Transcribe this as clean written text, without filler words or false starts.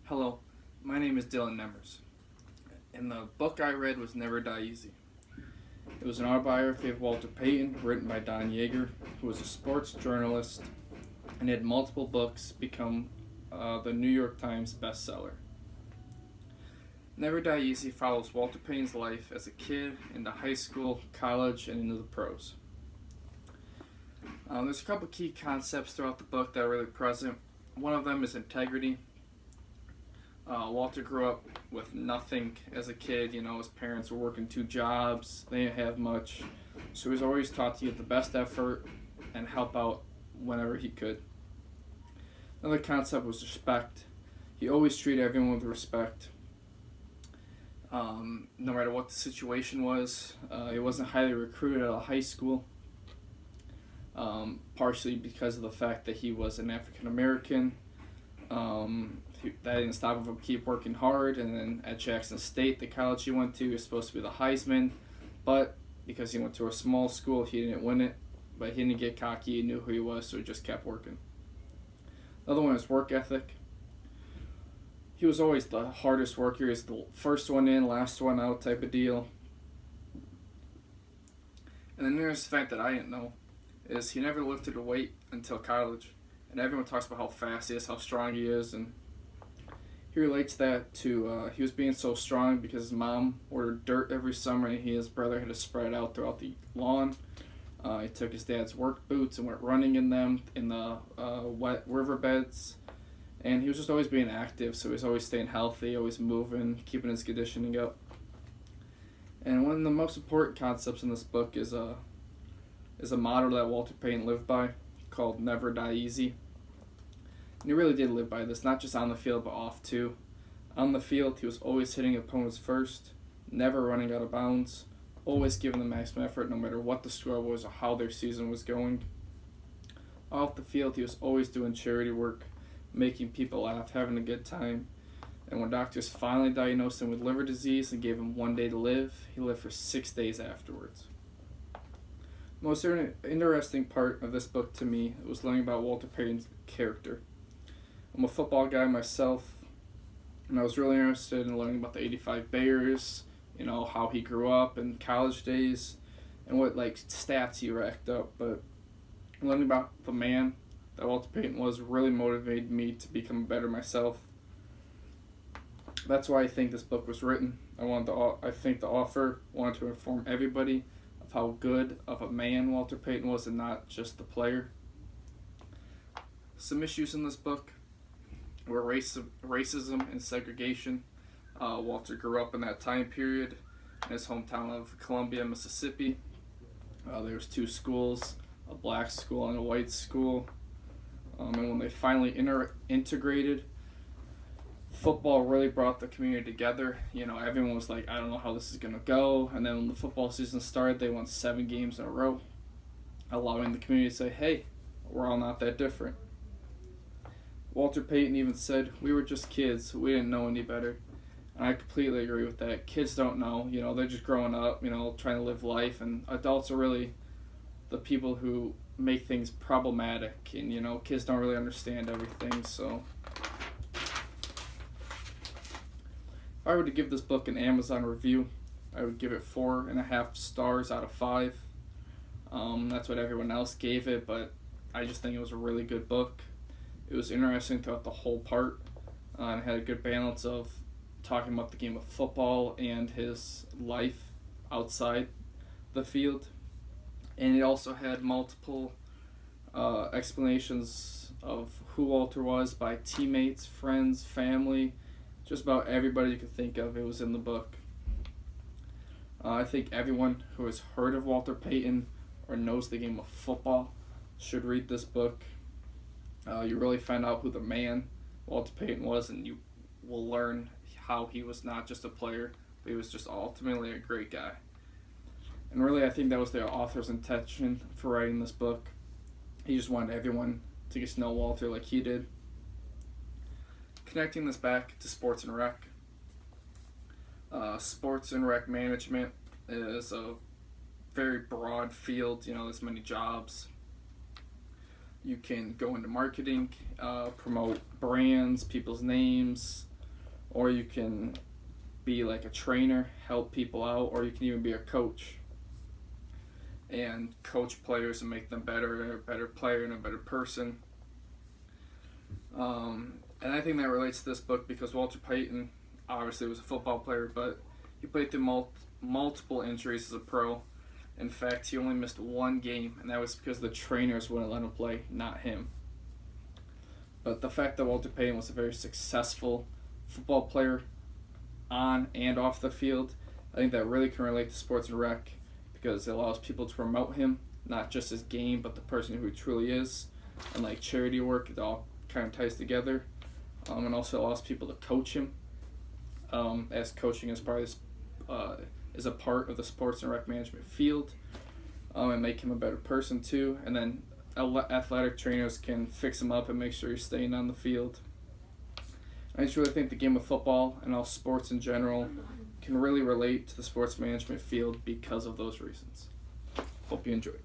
Hello, my name is Dylan Nemers, and the book I read was Never Die Easy. It was an autobiography of Walter Payton written by Don Yeager, who was a sports journalist and had multiple books become the New York Times bestseller. Never Die Easy follows Walter Payton's life as a kid, into high school, college, and into the pros. There's a couple key concepts throughout the book that are really present. One of them is integrity. Walter grew up with nothing as a kid. His parents were working two jobs. They didn't have much. So he was always taught to give the best effort and help out whenever he could. Another concept was respect. He always treated everyone with respect. No matter what the situation was. He wasn't highly recruited out of high school. Partially because of the fact that he was an African American. That didn't stop him from keep working hard, and then at Jackson State, the college he went to, he was supposed to be the Heisman, but because he went to a small school, he didn't win it, but he didn't get cocky, he knew who he was, so he just kept working. Another one is work ethic. He was always the hardest worker. He was the first one in, last one out type of deal. And then there's the fact that I didn't know, is he never lifted a weight until college. And everyone talks about how fast he is, how strong he is, and he relates that to he was being so strong because his mom ordered dirt every summer and he and his brother had to spread it out throughout the lawn. He took his dad's work boots and went running in them in the wet riverbeds. And he was just always being active, so he was always staying healthy, always moving, keeping his conditioning up. And one of the most important concepts in this book is a motto that Walter Payton lived by called Never Die Easy. And he really did live by this, not just on the field, but off too. On the field, he was always hitting opponents first, never running out of bounds, always giving the maximum effort no matter what the score was or how their season was going. Off the field, he was always doing charity work, making people laugh, having a good time. And when doctors finally diagnosed him with liver disease and gave him 1 day to live, he lived for 6 days afterwards. The most interesting part of this book to me was learning about Walter Payton's character. I'm a football guy myself, and I was really interested in learning about the 85 Bears, how he grew up in college days, and what stats he racked up. But learning about the man that Walter Payton was really motivated me to become better myself. That's why I think this book was written. I think the author wanted to inform everybody of how good of a man Walter Payton was and not just the player. Some issues in this book were racism and segregation. Walter grew up in that time period in his hometown of Columbia, Mississippi. There was two schools, a black school and a white school. And when they finally integrated, football really brought the community together. Everyone was like, I don't know how this is going to go. And then when the football season started, they won 7 games in a row, allowing the community to say, hey, we're all not that different. Walter Payton even said, we were just kids. We didn't know any better. And I completely agree with that. Kids don't know. They're just growing up, trying to live life. And adults are really the people who make things problematic. And, kids don't really understand everything. So if I were to give this book an Amazon review, I would give it 4.5 stars out of 5. That's what everyone else gave it, but I just think it was a really good book. It was interesting throughout the whole part, and had a good balance of talking about the game of football and his life outside the field. And it also had multiple explanations of who Walter was by teammates, friends, family, just about everybody you could think of. It was in the book. I think everyone who has heard of Walter Payton or knows the game of football should read this book. You really find out who the man Walter Payton was, and you will learn how he was not just a player, but he was just ultimately a great guy. And really, I think that was the author's intention for writing this book. He just wanted everyone to get to know Walter like he did. Connecting this back to sports and rec. Sports and rec management is a very broad field. There's many jobs. You can go into marketing, promote brands, people's names, or you can be like a trainer, help people out, or you can even be a coach and coach players and make them better, a better player and a better person. And I think that relates to this book because Walter Payton obviously was a football player, but he played through multiple injuries as a pro. In fact, he only missed one game, and that was because the trainers wouldn't let him play, not him. But the fact that Walter Payton was a very successful football player on and off the field, I think that really can relate to sports and rec because it allows people to promote him, not just his game, but the person who he truly is. And like charity work, it all kind of ties together. And also allows people to coach him, as coaching is a part of the sports and rec management field, and make him a better person too. And then athletic trainers can fix him up and make sure he's staying on the field. I just really think the game of football and all sports in general can really relate to the sports management field because of those reasons. Hope you enjoyed.